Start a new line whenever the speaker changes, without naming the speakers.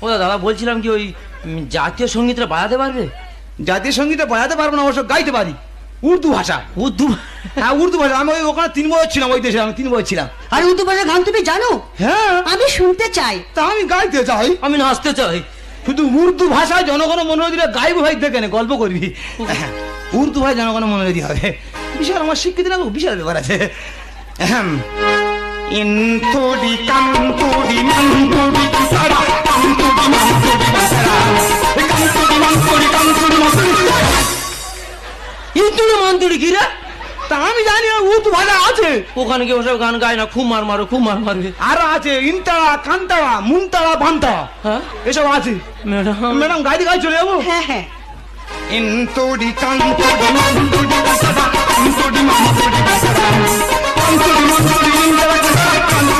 ও দাদা বলছিলাম কি ওই জাতীয় সঙ্গীতটা বাজাতে পারবে?
জাতীয় সঙ্গীতটা বাজাতে পারবো না, অবশ্য গাইতে পারি উর্দু ভাষা।
উর্দু?
হ্যাঁ উর্দু ভাষা। আমি ওখানে 3 বছর ছিলাম, ওই দেশে আমি 3 বছর ছিলাম।
আর উর্দু ভাষা গান তুমি জানো?
হ্যাঁ
আমি শুনতে চাই।
তা আমি গাইতে চাই।
আমি নাচতে চাই।
শুধু উর্দু ভাষায় জনগণ মনোরোধীরা গাইবো ভাই, দেখে নে গল্প করবি। উর্দু ভাষায় জনগণ মনোরোধী হবে, বিশাল আমার শিক্ষিত না, বিশাল ব্যাপার আছে। ইনতুডি কান্তুডি মান্তুডি সারা কান্তুডি মান্তুডি সারা কান্তুডি মান্তুডি কান্তুডি মান্তুডি।
ইন্তুড়ি মান্তুড়ি কি রে?
তা আমি জানি না, উর্দু ভাষা আছে
ওখানে কি ওসব গান গায় না? খুব মার মারো, খুব মার মারবে।
আর আছে ইনতাড়া কান্তাড়া মুনতাড়া বান্তাড়া,
হ্যাঁ
এসব আছে।
ম্যাডাম
ম্যাডাম গাইতে গাই চলে যাবো।
হ্যাঁ হ্যাঁ।
ইনতুডি কান্তুডি মান্তুডি সারা ইনতুডি মান্তুডি সারা কান্তুডি মান্তুডি ইনতাড়া কান্তাড়া